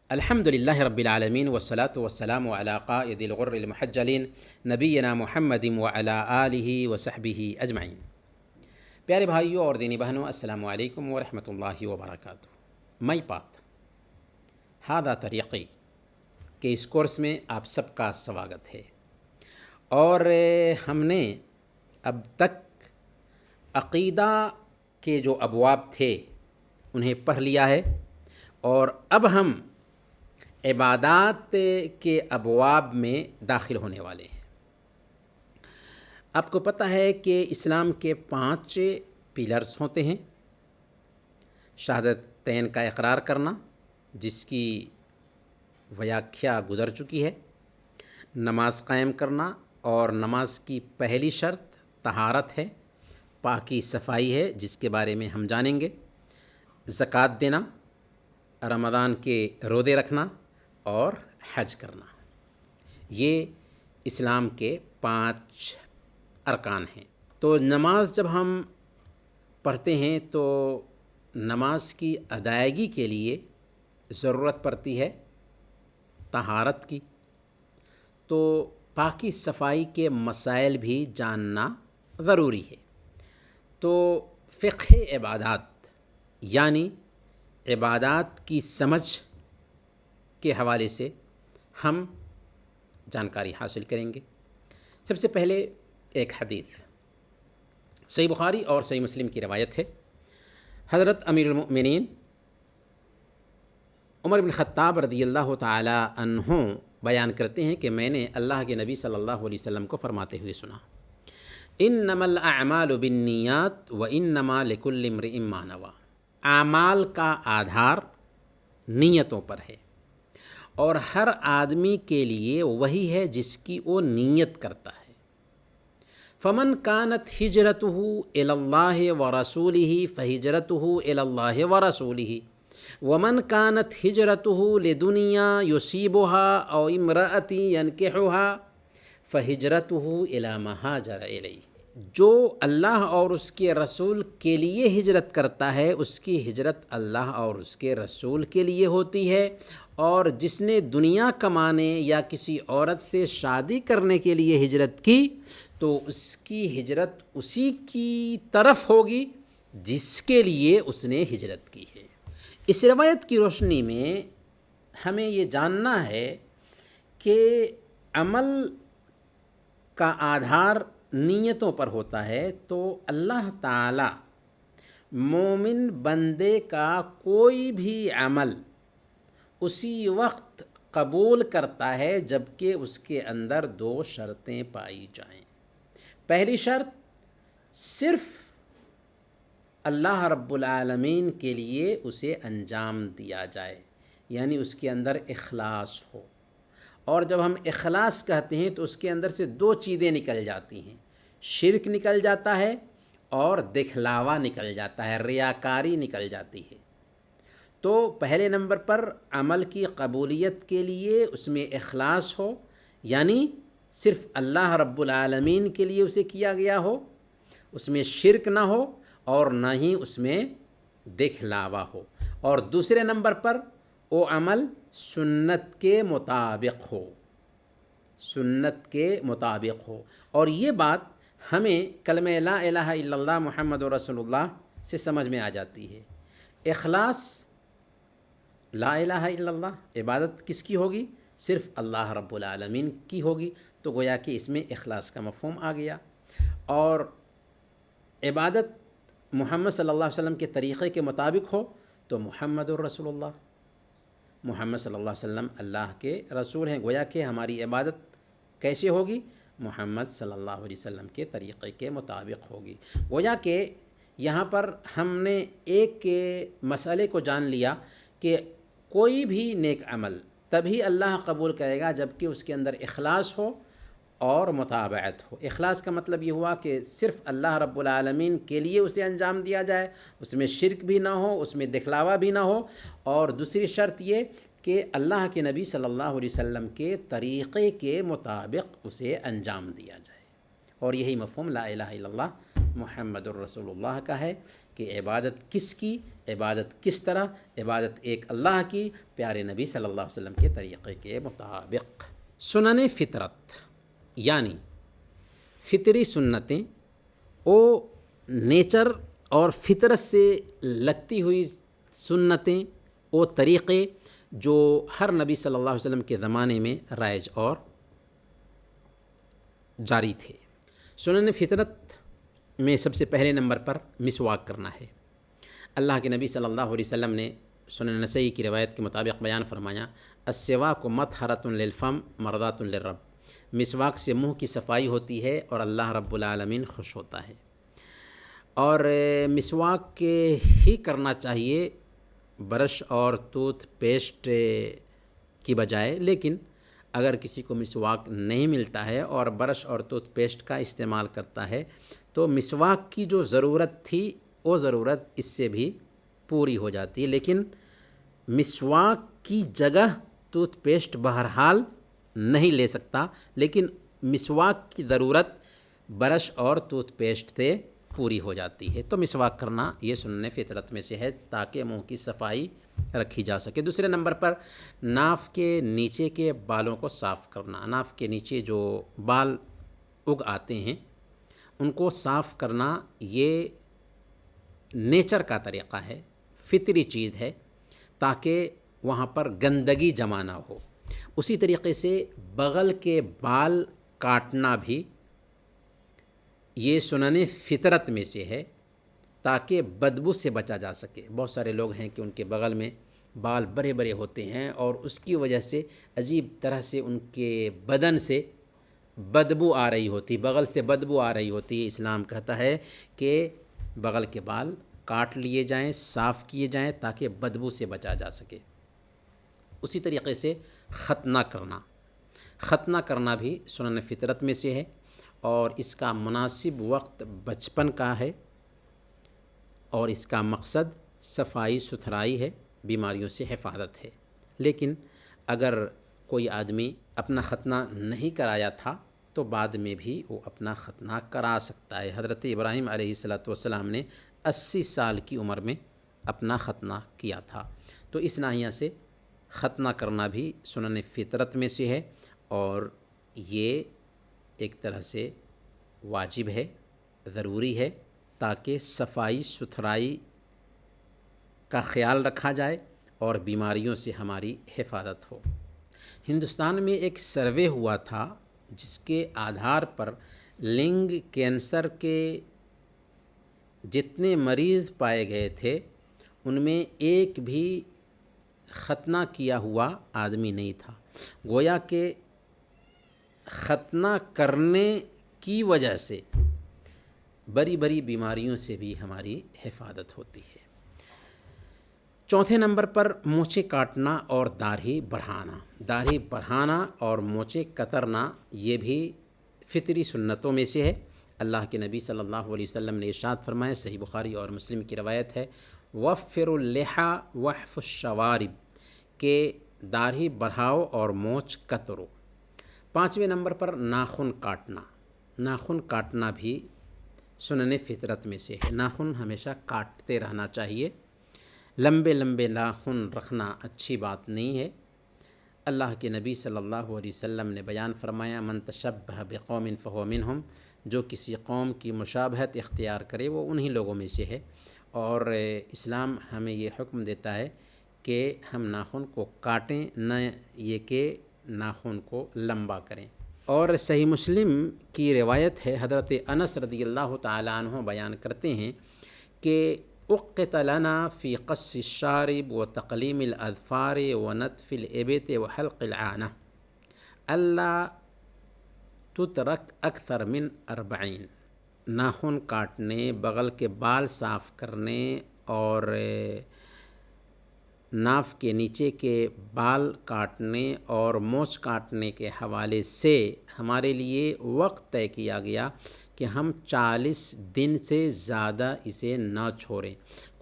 الحمد للہ رب العالمین والصلاة والسلام علی قائد الغر المحجلین نبینا محمد وعلی آلہ وصحبہ اجمعین۔ پیارے بھائیوں اور دینی بہنوں، السلام علیکم ورحمۃ اللہ وبرکاتہ۔ مئی پات ہادہ طریقی کے اس کورس میں آپ سب کا سواگت ہے، اور ہم نے اب تک عقیدہ کے جو ابواب تھے انہیں پڑھ لیا ہے، اور اب ہم عبادات کے ابواب میں داخل ہونے والے ہیں۔ آپ کو پتہ ہے کہ اسلام کے 5 پلرز ہوتے ہیں۔ شہادتین کا اقرار کرنا، جس کی ویاکھیا گزر چکی ہے، نماز قائم کرنا، اور نماز کی پہلی شرط طہارت ہے، پاکی صفائی ہے، جس کے بارے میں ہم جانیں گے، زکوٰۃ دینا، رمضان کے روزے رکھنا اور حج کرنا۔ یہ اسلام کے 5 ارکان ہیں۔ تو نماز جب ہم پڑھتے ہیں تو نماز کی ادائیگی کے لیے ضرورت پڑتی ہے طہارت کی، تو پاکی صفائی کے مسائل بھی جاننا ضروری ہے۔ تو فقہ عبادات یعنی عبادات کی سمجھ کے حوالے سے ہم جانکاری حاصل کریں گے۔ سب سے پہلے ایک حدیث صحیح بخاری اور صحیح مسلم کی روایت ہے۔ حضرت امیر المؤمنین عمر بن خطاب رضی اللہ تعالی عنہ بیان کرتے ہیں کہ میں نے اللہ کے نبی صلی اللہ علیہ وسلم کو فرماتے ہوئے سنا، انما الاعمال بالنیات وانما لکل امرئ ما نوی۔ اعمال کا آدھار نیتوں پر ہے، اور ہر آدمی کے لیے وہی ہے جس کی وہ نیت کرتا ہے۔ فمن كانت ہجرتہ الی اللہ ورسولہ فہجرتہ الی اللہ ورسولہ ومن كانت ہجرتہ لدنیا یصیبها او امرأة ينکحها فہجرتہ الی ما ہاجر الیہ۔ جو اللہ اور اس کے رسول کے لیے ہجرت کرتا ہے، اس کی ہجرت اللہ اور اس کے رسول کے لیے ہوتی ہے، اور جس نے دنیا کمانے یا کسی عورت سے شادی کرنے کے لیے ہجرت کی تو اس کی ہجرت اسی کی طرف ہوگی جس کے لیے اس نے ہجرت کی ہے۔ اس روایت کی روشنی میں ہمیں یہ جاننا ہے کہ عمل کا آدھار نیتوں پر ہوتا ہے، تو اللہ تعالی مومن بندے کا کوئی بھی عمل اسی وقت قبول کرتا ہے جب کہ اس کے اندر 2 شرطیں پائی جائیں۔ پہلی شرط، صرف اللہ رب العالمین کے لیے اسے انجام دیا جائے، یعنی اس کے اندر اخلاص ہو۔ اور جب ہم اخلاص کہتے ہیں تو اس کے اندر سے 2 چیزیں نکل جاتی ہیں، شرک نکل جاتا ہے اور دکھلاوا نکل جاتا ہے، ریاکاری نکل جاتی ہے۔ تو پہلے نمبر پر عمل کی قبولیت کے لیے اس میں اخلاص ہو، یعنی صرف اللہ رب العالمین کے لیے اسے کیا گیا ہو، اس میں شرک نہ ہو اور نہ ہی اس میں دکھلاوا ہو۔ اور دوسرے نمبر پر وہ عمل سنت کے مطابق ہو، سنت کے مطابق ہو۔ اور یہ بات ہمیں کلمہ لا الہ الا اللہ محمد رسول اللہ سے سمجھ میں آ جاتی ہے۔ اخلاص، لا الہ الا اللہ، عبادت کس کی ہوگی؟ صرف اللہ رب العالمین کی ہوگی، تو گویا کہ اس میں اخلاص کا مفہوم آ گیا۔ اور عبادت محمد صلی اللہ علیہ وسلم کے طریقے کے مطابق ہو تو محمد الرسول اللہ، محمد صلی اللہ علیہ وسلم اللہ کے رسول ہیں، گویا کہ ہماری عبادت کیسے ہوگی؟ محمد صلی اللہ علیہ وسلم کے طریقے کے مطابق ہوگی۔ گویا کہ یہاں پر ہم نے ایک مسئلے کو جان لیا کہ کوئی بھی نیک عمل تبھی اللہ قبول کرے گا جب کہ اس کے اندر اخلاص ہو اور متابعت ہو۔ اخلاص کا مطلب یہ ہوا کہ صرف اللہ رب العالمین کے لیے اسے انجام دیا جائے، اس میں شرک بھی نہ ہو، اس میں دکھلاوا بھی نہ ہو، اور دوسری شرط یہ کہ اللہ کے نبی صلی اللہ علیہ وسلم کے طریقے کے مطابق اسے انجام دیا جائے۔ اور یہی مفہوم لا الہ الا اللہ محمد الرسول اللہ کا ہے کہ عبادت کس کی، عبادت کس طرح، عبادت ایک اللہ کی پیارے نبی صلی اللہ علیہ وسلم کے طریقے کے مطابق۔ سنن فطرت یعنی فطری سنتیں، وہ نیچر اور فطرت سے لگتی ہوئی سنتیں، وہ طریقے جو ہر نبی صلی اللہ علیہ وسلم کے زمانے میں رائج اور جاری تھے۔ سنن فطرت میں سب سے پہلے نمبر پر مسواک کرنا ہے۔ اللہ کے نبی صلی اللہ علیہ وسلم نے سنن نسائی کی روایت کے مطابق بیان فرمایا، السواک مطہرۃ للفم مرضات للرب، مسواک سے منہ کی صفائی ہوتی ہے اور اللہ رب العالمین خوش ہوتا ہے۔ اور مسواک ہی کرنا چاہیے برش اور ٹوتھ پیسٹ کی بجائے، لیکن اگر کسی کو مسواک نہیں ملتا ہے اور برش اور ٹوتھ پیسٹ کا استعمال کرتا ہے تو مسواک کی جو ضرورت تھی وہ ضرورت اس سے بھی پوری ہو جاتی ہے، لیکن مسواک کی جگہ ٹوتھ پیسٹ بہرحال نہیں لے سکتا، لیکن مسواک کی ضرورت برش اور ٹوتھ پیسٹ سے پوری ہو جاتی ہے۔ تو مسواک کرنا یہ سنن فطرت میں سے ہے تاکہ منہ کی صفائی رکھی جا سکے۔ دوسرے نمبر پر ناف کے نیچے کے بالوں کو صاف کرنا۔ ناف کے نیچے جو بال اگ آتے ہیں ان کو صاف کرنا یہ نیچر کا طریقہ ہے، فطری چیز ہے، تاکہ وہاں پر گندگی جمع نہ ہو۔ اسی طریقے سے بغل کے بال کاٹنا بھی یہ سنن فطرت میں سے ہے تاکہ بدبو سے بچا جا سکے۔ بہت سارے لوگ ہیں کہ ان کے بغل میں بال بڑے بڑے ہوتے ہیں اور اس کی وجہ سے عجیب طرح سے ان کے بدن سے بدبو آ رہی ہوتی، بغل سے بدبو آ رہی ہوتی ہے۔ اسلام کہتا ہے کہ بغل کے بال کاٹ لیے جائیں، صاف کیے جائیں تاکہ بدبو سے بچا جا سکے۔ اسی طریقے سے ختنہ کرنا بھی سنن فطرت میں سے ہے اور اس کا مناسب وقت بچپن کا ہے اور اس کا مقصد صفائی ستھرائی ہے، بیماریوں سے حفاظت ہے۔ لیکن اگر کوئی آدمی اپنا ختنہ نہیں کرایا تھا تو بعد میں بھی وہ اپنا ختنہ کرا سکتا ہے۔ حضرت ابراہیم علیہ السلام نے 80 سال کی عمر میں اپنا ختنہ کیا تھا۔ تو اس ناحیہ سے ختنہ کرنا بھی سنن فطرت میں سے ہے اور یہ ایک طرح سے واجب ہے، ضروری ہے، تاکہ صفائی ستھرائی کا خیال رکھا جائے اور بیماریوں سے ہماری حفاظت ہو۔ ہندوستان میں ایک سروے ہوا تھا جس کے آدھار پر لنگ کینسر کے جتنے مریض پائے گئے تھے ان میں ایک بھی ختنہ کیا ہوا آدمی نہیں تھا۔ گویا کہ ختنہ کرنے کی وجہ سے بڑی بڑی بیماریوں سے بھی ہماری حفاظت ہوتی ہے۔ چوتھے نمبر پر مونچھیں کاٹنا اور داڑھی بڑھانا اور مونچھیں کترنا یہ بھی فطری سنتوں میں سے ہے۔ اللہ کے نبی صلی اللہ علیہ وسلم نے ارشاد فرمایا، صحیح بخاری اور مسلم کی روایت ہے، وفر اللحى وحف الشوارب، کہ داڑھی بڑھاؤ اور مونچھ کترو۔ پانچویں نمبر پر ناخن کاٹنا بھی سنن فطرت میں سے ہے۔ ناخن ہمیشہ کاٹتے رہنا چاہیے، لمبے ناخن رکھنا اچھی بات نہیں ہے۔ اللہ کے نبی صلی اللہ علیہ وسلم نے بیان فرمایا، من تشبہ بقوم فہو منہم، جو کسی قوم کی مشابہت اختیار کرے وہ انہی لوگوں میں سے ہے۔ اور اسلام ہمیں یہ حکم دیتا ہے کہ ہم ناخن کو کاٹیں، نہ یہ کہ ناخن کو لمبا کریں۔ اور صحیح مسلم کی روایت ہے، حضرت انس رضی اللہ تعالی عنہ بیان کرتے ہیں کہ اقت لنا فی قص الشارب و تقلیم الاظفار و نتف الابط و حلق العانہ اللہ تترک اکثر من 40۔ ناخن کاٹنے، بغل کے بال صاف کرنے اور ناف کے نیچے کے بال کاٹنے اور مونچھ کاٹنے کے حوالے سے ہمارے لیے وقت طے کیا گیا کہ ہم 40 دن سے زیادہ اسے نہ چھوڑیں۔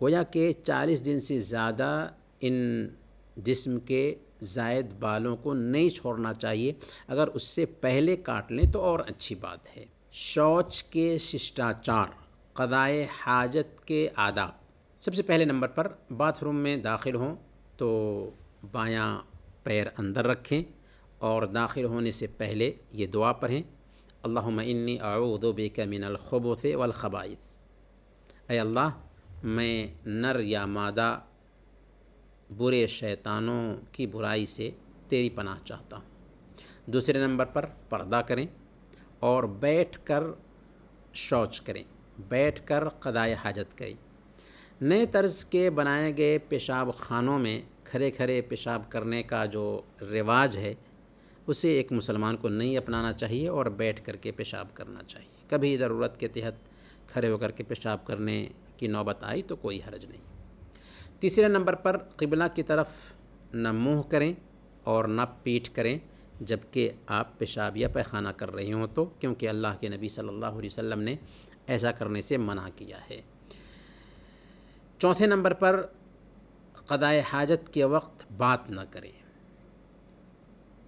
گویا کہ 40 دن سے زیادہ ان جسم کے زائد بالوں کو نہیں چھوڑنا چاہیے، اگر اس سے پہلے کاٹ لیں تو اور اچھی بات ہے۔ شوچ کے ششٹاچار قضائے حاجت کے آداب۔ سب سے پہلے نمبر پر باتھ روم میں داخل ہوں تو بایاں پیر اندر رکھیں اور داخل ہونے سے پہلے یہ دعا پڑھیں، اللہم انی اعوذ بک من الخبث والخبائث، اے اللہ میں نر یا مادہ برے شیطانوں کی برائی سے تیری پناہ چاہتا ہوں۔ دوسرے نمبر پر پردہ کریں اور بیٹھ کر شوچ کریں، بیٹھ کر قضائے حاجت کریں۔ نئے طرز کے بنائے گئے پیشاب خانوں میں کھڑے کھڑے پیشاب کرنے کا جو رواج ہے اسے ایک مسلمان کو نہیں اپنانا چاہیے اور بیٹھ کر کے پیشاب کرنا چاہیے۔ کبھی ضرورت کے تحت کھڑے ہو کر کے پیشاب کرنے کی نوبت آئی تو کوئی حرج نہیں۔ تیسرے نمبر پر قبلہ کی طرف نہ منہ کریں اور نہ پیٹھ کریں جبکہ آپ پیشاب یا پیخانہ کر رہے ہوں تو، کیونکہ اللہ کے نبی صلی اللہ علیہ وسلم نے ایسا کرنے سے منع کیا ہے۔ چوتھے نمبر پر قضائے حاجت کے وقت بات نہ کریں۔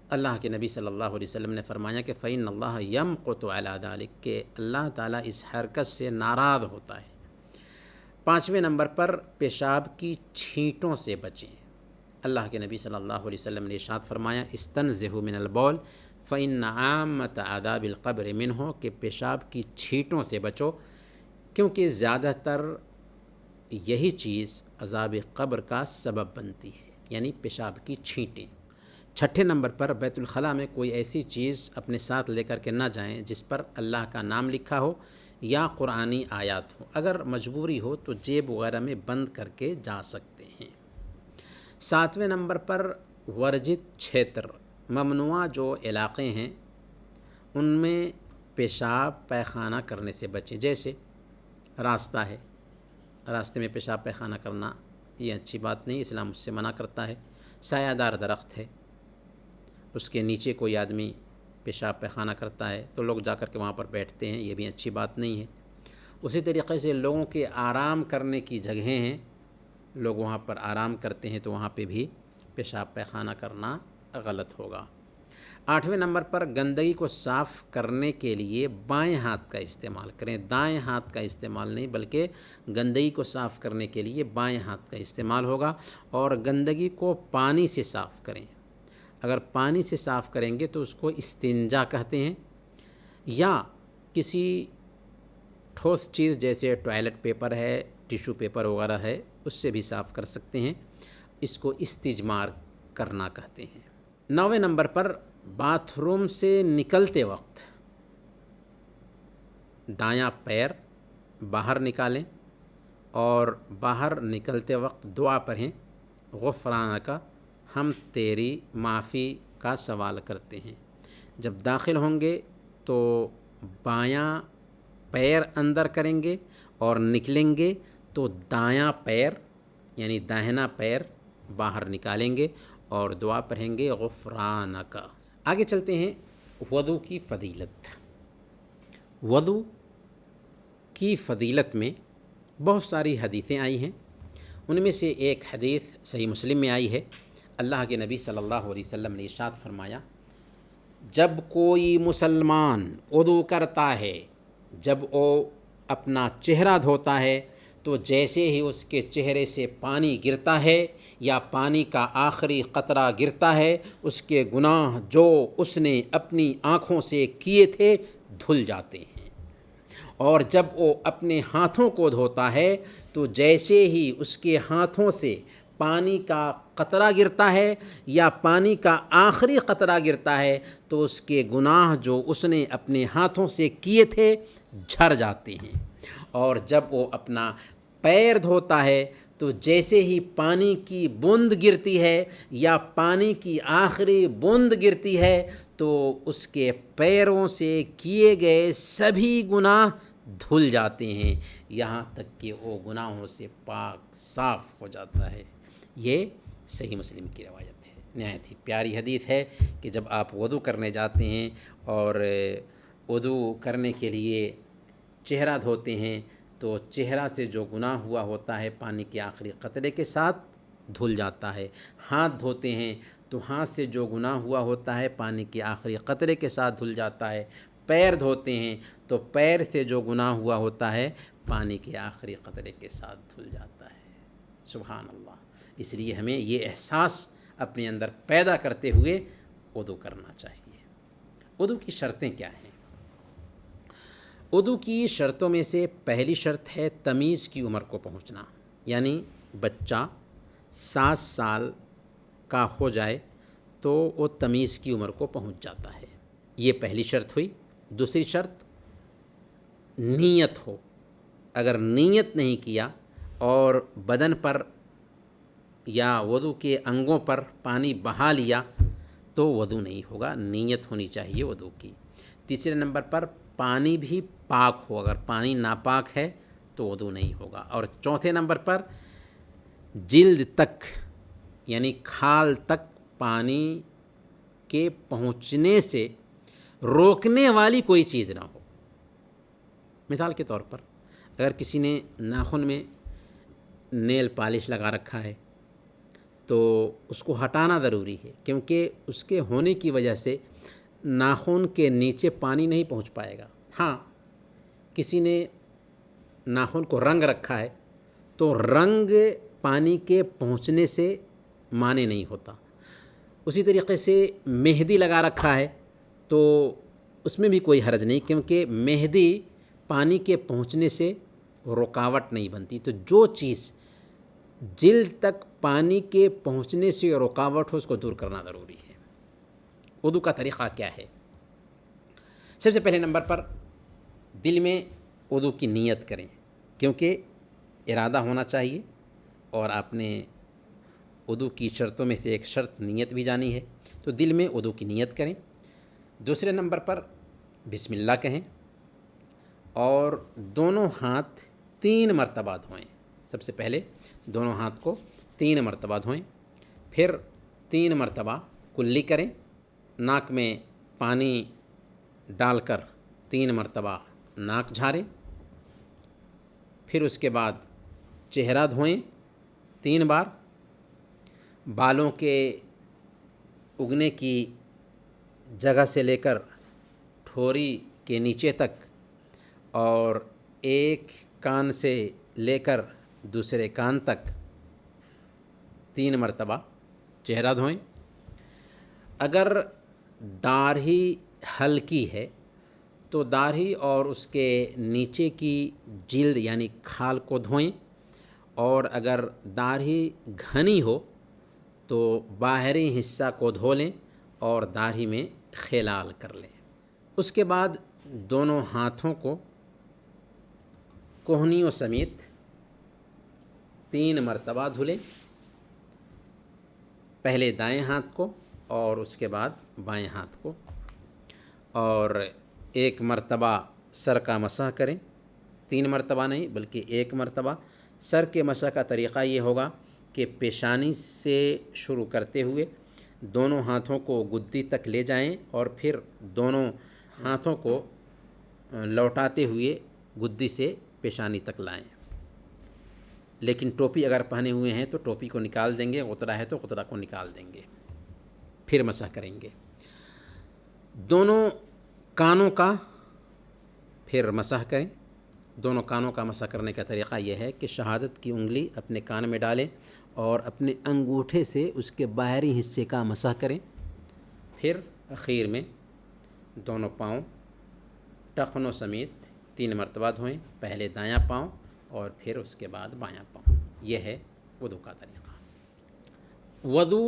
اللہ کے نبی صلی اللہ علیہ وسلم نے فرمایا کہ فَإِنَّ اللَّهَ يَمْقُتُ عَلَىٰ ذَلِكَ، کہ اللہ تعالیٰ اس حرکت سے ناراض ہوتا ہے۔ پانچویں نمبر پر پیشاب کی چھینٹوں سے بچیں۔ اللہ کے نبی صلی اللہ علیہ وسلم نے ارشاد فرمایا استنزہوا من البول فإن عامۃ عذاب القبر منہ، کہ پیشاب کی چھینٹوں سے بچو کیونکہ زیادہ تر یہی چیز عذاب قبر کا سبب بنتی ہے، یعنی پیشاب کی چھینٹیں۔ چھٹے نمبر پر بیت الخلاء میں کوئی ایسی چیز اپنے ساتھ لے کر کے نہ جائیں جس پر اللہ کا نام لکھا ہو یا قرآنی آیات ہو۔ اگر مجبوری ہو تو جیب وغیرہ میں بند کر کے جا سکتے ہیں۔ ساتویں نمبر پر ورجت چھیتر، ممنوعہ جو علاقے ہیں ان میں پیشاب پیخانہ کرنے سے بچیں۔ جیسے راستہ ہے، راستے میں پیشاب پیخانہ کرنا یہ اچھی بات نہیں، اسلام اس سے منع کرتا ہے۔ سایہ دار درخت ہے، اس کے نیچے کوئی آدمی پیشاب پیخانہ کرتا ہے تو لوگ جا کر کے وہاں پر بیٹھتے ہیں، یہ بھی اچھی بات نہیں ہے۔ اسی طریقے سے لوگوں کے آرام کرنے کی جگہیں ہیں، لوگ وہاں پر آرام کرتے ہیں تو وہاں پہ بھی پیشاب پیخانہ کرنا غلط ہوگا۔ آٹھویں نمبر پر گندگی کو صاف کرنے کے لیے بائیں ہاتھ کا استعمال کریں، دائیں ہاتھ کا استعمال نہیں، بلکہ گندگی کو صاف کرنے کے لیے بائیں ہاتھ کا استعمال ہوگا۔ اور گندگی کو پانی سے صاف کریں۔ اگر پانی سے صاف کریں گے تو اس کو استنجا کہتے ہیں، یا کسی ٹھوس چیز جیسے ٹوائلٹ پیپر ہے، ٹیشو پیپر وغیرہ ہے، اس سے بھی صاف کر سکتے ہیں، اس کو استجمار کرنا کہتے ہیں۔ نویں نمبر پر باتھ روم سے نکلتے وقت دایاں پیر باہر نکالیں اور باہر نکلتے وقت دعا پڑھیں غفرانک، ہم تیری معافی کا سوال کرتے ہیں۔ جب داخل ہوں گے تو بایاں پیر اندر کریں گے اور نکلیں گے تو دایاں پیر یعنی داہنا پیر باہر نکالیں گے اور دعا پڑھیں گے غفرانک۔ آگے چلتے ہیں وضو کی فضیلت۔ وضو کی فضیلت میں بہت ساری حدیثیں آئی ہیں، ان میں سے ایک حدیث صحیح مسلم میں آئی ہے۔ اللہ کے نبی صلی اللہ علیہ وسلم نے ارشاد فرمایا جب کوئی مسلمان وضو کرتا ہے، جب وہ اپنا چہرہ دھوتا ہے تو جیسے ہی اس کے چہرے سے پانی گرتا ہے یا پانی کا آخری قطرہ گرتا ہے، اس کے گناہ جو اس نے اپنی آنکھوں سے کیے تھے دھل جاتے ہیں۔ اور جب وہ اپنے ہاتھوں کو دھوتا ہے تو جیسے ہی اس کے ہاتھوں سے پانی کا قطرہ گرتا ہے یا پانی کا آخری قطرہ گرتا ہے تو اس کے گناہ جو اس نے اپنے ہاتھوں سے کیے تھے جھڑ جاتے ہیں۔ اور جب وہ اپنا پیر دھوتا ہے تو جیسے ہی پانی کی بوند گرتی ہے یا پانی کی آخری بوند گرتی ہے تو اس کے پیروں سے کیے گئے سبھی گناہ دھل جاتے ہیں، یہاں تک کہ وہ گناہوں سے پاک صاف ہو جاتا ہے۔ یہ صحیح مسلم کی روایت ہے، نہایت ہی پیاری حدیث ہے کہ جب آپ وضو کرنے جاتے ہیں اور وضو کرنے کے لیے چہرہ دھوتے ہیں تو چہرہ سے جو گناہ ہوا ہوتا ہے پانی کے آخری قطرے کے ساتھ دھل جاتا ہے۔ ہاتھ دھوتے ہیں تو ہاتھ سے جو گناہ ہوا ہوتا ہے پانی کے آخری قطرے کے ساتھ دھل جاتا ہے۔ پیر دھوتے ہیں تو پیر سے جو گناہ ہوا ہوتا ہے پانی کے آخری قطرے کے ساتھ دھل جاتا ہے۔ سبحان اللہ۔ اس لیے ہمیں یہ احساس اپنے اندر پیدا کرتے ہوئے وضو کرنا چاہیے۔ وضو کی شرطیں کیا ہیں؟ وضو کی شرطوں میں سے پہلی شرط ہے تمیز کی عمر کو پہنچنا، یعنی بچہ 7 سال کا ہو جائے تو وہ تمیز کی عمر کو پہنچ جاتا ہے، یہ پہلی شرط ہوئی۔ دوسری شرط نیت ہو، اگر نیت نہیں کیا اور بدن پر یا وضو کے انگوں پر پانی بہا لیا تو وضو نہیں ہوگا، نیت ہونی چاہیے وضو کی۔ تیسرے نمبر پر پانی بھی پاک ہو، اگر پانی ناپاک ہے تو وضو نہیں ہوگا۔ اور چوتھے نمبر پر جلد تک یعنی کھال تک پانی کے پہنچنے سے روکنے والی کوئی چیز نہ ہو۔ مثال کے طور پر اگر کسی نے ناخن میں نیل پالش لگا رکھا ہے تو اس کو ہٹانا ضروری ہے، کیونکہ اس کے ہونے کی وجہ سے ناخن کے نیچے پانی نہیں پہنچ پائے گا۔ ہاں، کسی نے ناخن کو رنگ رکھا ہے تو رنگ پانی کے پہنچنے سے مانے نہیں ہوتا۔ اسی طریقے سے مہندی لگا رکھا ہے تو اس میں بھی کوئی حرج نہیں، کیونکہ مہندی پانی کے پہنچنے سے رکاوٹ نہیں بنتی۔ تو جو چیز جلد تک پانی کے پہنچنے سے رکاوٹ ہو اس کو دور کرنا ضروری ہے۔ وضو کا طریقہ کیا ہے؟ سب سے پہلے نمبر پر دل میں وضو کی نیت کریں، کیونکہ ارادہ ہونا چاہیے، اور آپ نے وضو کی شرطوں میں سے ایک شرط نیت بھی جانی ہے، تو دل میں وضو کی نیت کریں۔ دوسرے نمبر پر بسم اللہ کہیں اور دونوں ہاتھ 3 مرتبہ دھوئیں۔ سب سے پہلے دونوں ہاتھ کو 3 مرتبہ دھوئیں، پھر 3 مرتبہ کلی کریں، ناک میں پانی ڈال کر 3 مرتبہ ناک جھاڑیں، پھر اس کے بعد چہرہ دھوئیں 3 بار، بالوں کے اگنے کی جگہ سے لے کر ٹھوری کے نیچے تک، اور ایک کان سے لے کر دوسرے کان تک 3 مرتبہ چہرہ دھوئیں۔ اگر داڑھی ہلکی ہے تو داڑھی اور اس کے نیچے کی جلد یعنی کھال کو دھوئیں، اور اگر داڑھی گھنی ہو تو باہری حصہ کو دھو لیں اور داڑھی میں خلال کر لیں۔ اس کے بعد دونوں ہاتھوں کو کوہنیوں سمیت 3 مرتبہ دھلیں، پہلے دائیں ہاتھ کو اور اس کے بعد بائیں ہاتھ کو، اور 1 مرتبہ سر کا مسح کریں، 3 مرتبہ نہیں بلکہ 1 مرتبہ۔ سر کے مسح کا طریقہ یہ ہوگا کہ پیشانی سے شروع کرتے ہوئے دونوں ہاتھوں کو گدی تک لے جائیں اور پھر دونوں ہاتھوں کو لوٹاتے ہوئے گدی سے پیشانی تک لائیں۔ لیکن ٹوپی اگر پہنے ہوئے ہیں تو ٹوپی کو نکال دیں گے، غترہ ہے تو غترہ کو نکال دیں گے، پھر مسح کریں گے۔ دونوں کانوں کا پھر مسح کریں۔ دونوں کانوں کا مسح کرنے کا طریقہ یہ ہے کہ شہادت کی انگلی اپنے کان میں ڈالیں اور اپنے انگوٹھے سے اس کے باہری حصے کا مسح کریں، پھر اخیر میں دونوں پاؤں ٹخنوں سمیت 3 مرتبہ دھوئیں، پہلے دایاں پاؤں اور پھر اس کے بعد بایاں پاؤں۔ یہ ہے وضو کا طریقہ۔ وضو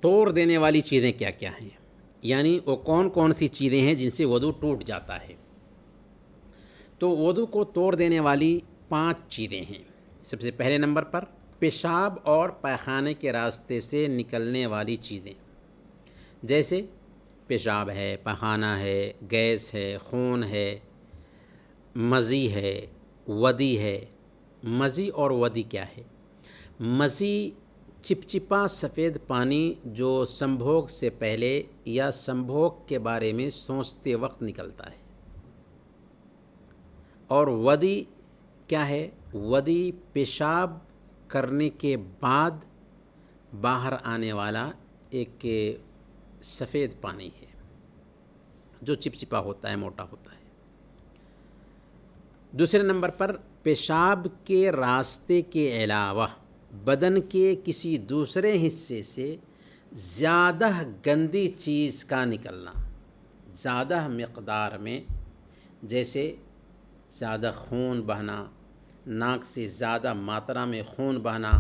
توڑ دینے والی چیزیں کیا کیا ہیں، یعنی وہ کون کون سی چیزیں ہیں جن سے وضو ٹوٹ جاتا ہے؟ تو وضو کو توڑ دینے والی 5 چیزیں ہیں۔ سب سے پہلے نمبر پر پیشاب اور پاخانے کے راستے سے نکلنے والی چیزیں، جیسے پیشاب ہے، پاخانہ ہے، گیس ہے، خون ہے، مزی ہے، ودی ہے۔ مزی اور ودی کیا ہے؟ مزی چپچپا سفید پانی جو سنبھوگ سے پہلے یا سنبھوگ کے بارے میں سوچتے وقت نکلتا ہے۔ اور ودی کیا ہے؟ ودی پیشاب کرنے کے بعد باہر آنے والا ایک سفید پانی ہے جو چپچپا ہوتا ہے، موٹا ہوتا ہے۔ دوسرے نمبر پر پیشاب کے راستے کے علاوہ بدن کے کسی دوسرے حصے سے زیادہ گندی چیز کا نکلنا، زیادہ مقدار میں، جیسے زیادہ خون بہنا، ناک سے زیادہ ماترا میں خون بہنا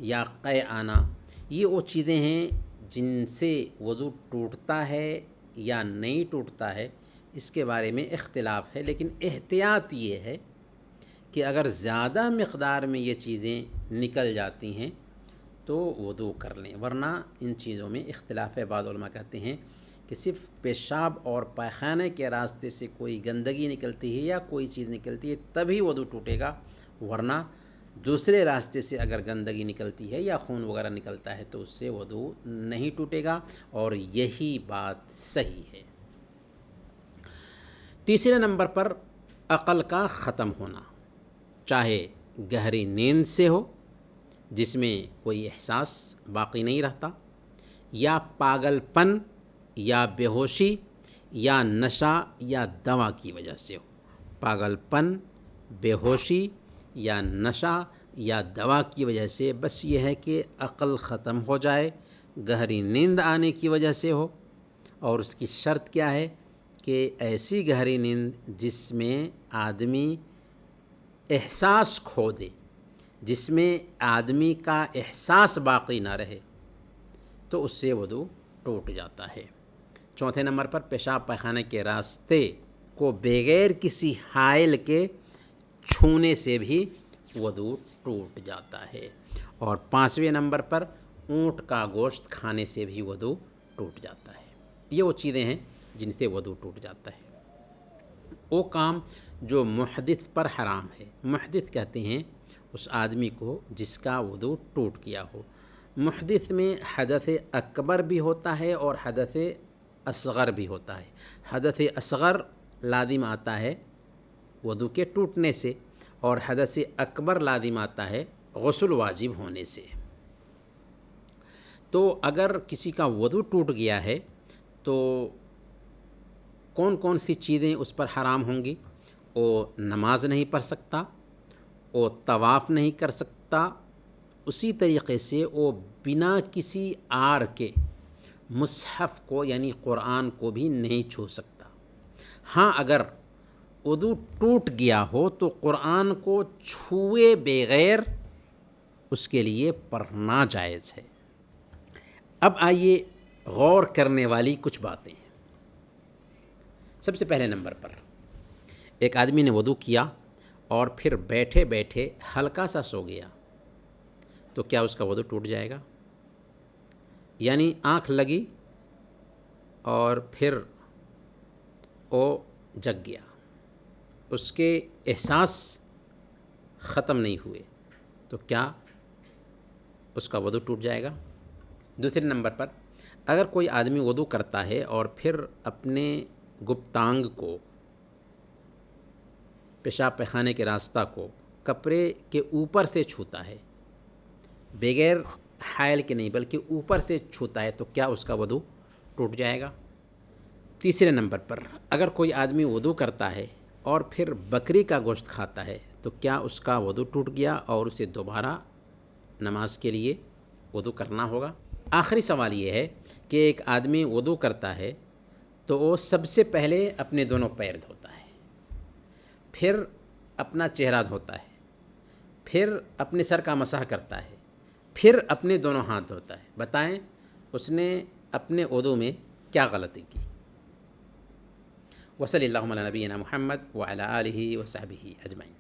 یا قے آنا، یہ وہ چیزیں ہیں جن سے وضو ٹوٹتا ہے یا نہیں ٹوٹتا ہے، اس کے بارے میں اختلاف ہے، لیکن احتیاط یہ ہے کہ اگر زیادہ مقدار میں یہ چیزیں نکل جاتی ہیں تو وضو کر لیں، ورنہ ان چیزوں میں اختلاف ہے۔ بعض علماء کہتے ہیں کہ صرف پیشاب اور پاخانے کے راستے سے کوئی گندگی نکلتی ہے یا کوئی چیز نکلتی ہے تبھی وضو ٹوٹے گا، ورنہ دوسرے راستے سے اگر گندگی نکلتی ہے یا خون وغیرہ نکلتا ہے تو اس سے وضو نہیں ٹوٹے گا، اور یہی بات صحیح ہے۔ تیسرے نمبر پر عقل کا ختم ہونا، چاہے گہری نیند سے ہو جس میں کوئی احساس باقی نہیں رہتا، یا پاگل پن یا بے ہوشی یا نشہ یا دوا کی وجہ سے ہو۔ پاگل پن، بے ہوشی یا نشہ یا دوا کی وجہ سے، بس یہ ہے کہ عقل ختم ہو جائے، گہری نیند آنے کی وجہ سے ہو، اور اس کی شرط کیا ہے کہ ایسی گہری نیند جس میں آدمی احساس کھو دے، جس میں آدمی کا احساس باقی نہ رہے، تو اس سے وضو ٹوٹ جاتا ہے۔ چوتھے نمبر پر پیشاب پاخانے کے راستے کو بغیر کسی حائل کے چھونے سے بھی وضو ٹوٹ جاتا ہے، اور پانچویں نمبر پر اونٹ کا گوشت کھانے سے بھی وضو ٹوٹ جاتا ہے۔ یہ وہ چیزیں ہیں جن سے وضو ٹوٹ جاتا ہے۔ وہ کام جو محدث پر حرام ہے، محدث کہتے ہیں اس آدمی کو جس کا وضو ٹوٹ گیا ہو۔ محدث میں حدث اکبر بھی ہوتا ہے اور حدث اصغر بھی ہوتا ہے۔ حدث اصغر لازم آتا ہے وضو کے ٹوٹنے سے، اور حدث اکبر لازم آتا ہے غسل واجب ہونے سے۔ تو اگر کسی کا وضو ٹوٹ گیا ہے تو کون کون سی چیزیں اس پر حرام ہوں گی؟ وہ نماز نہیں پڑھ سکتا، وہ طواف نہیں کر سکتا، اسی طریقے سے وہ بنا کسی عار کے مصحف کو یعنی قرآن کو بھی نہیں چھو سکتا۔ ہاں، اگر وضو ٹوٹ گیا ہو تو قرآن کو چھوئے بغیر اس کے لیے پڑھنا جائز ہے۔ اب آئیے غور کرنے والی کچھ باتیں۔ سب سے پہلے نمبر پر ایک آدمی نے وضو کیا اور پھر بیٹھے بیٹھے ہلکا سا سو گیا، تو کیا اس کا وضو ٹوٹ جائے گا؟ یعنی آنکھ لگی اور پھر وہ جگ گیا، اس کے احساس ختم نہیں ہوئے، تو کیا اس کا وضو ٹوٹ جائے گا؟ دوسرے نمبر پر اگر کوئی آدمی وضو کرتا ہے اور پھر اپنے گپتانگ کو، پیشاب پاخانے کے راستہ کو کپڑے کے اوپر سے چھوتا ہے، بغیر حائل کے نہیں بلکہ اوپر سے چھوتا ہے، تو کیا اس کا وضو ٹوٹ جائے گا؟ تیسرے نمبر پر اگر کوئی آدمی وضو کرتا ہے اور پھر بکری کا گوشت کھاتا ہے تو کیا اس کا وضو ٹوٹ گیا اور اسے دوبارہ نماز کے لیے وضو کرنا ہوگا؟ آخری سوال یہ ہے کہ ایک آدمی وضو کرتا ہے تو وہ سب سے پہلے اپنے دونوں پیر دھوتا ہے، پھر اپنا چہرہ دھوتا ہے، پھر اپنے سر کا مسح کرتا ہے، پھر اپنے دونوں ہاتھ دھوتا ہے۔ بتائیں اس نے اپنے وضو میں کیا غلطی کی؟ وصلی اللہ علی نبینا محمد وعلی آلہ وصحبہ اجمعین۔